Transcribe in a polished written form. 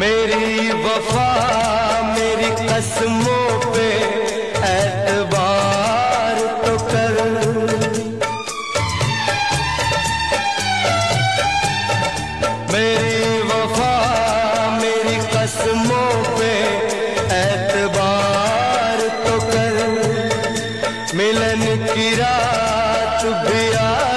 मेरी वफा मेरी कसमों पे एतबार तो कर। मेरी वफा मेरी कसमों पे एतबार तो कर। मिलन की रात भी आ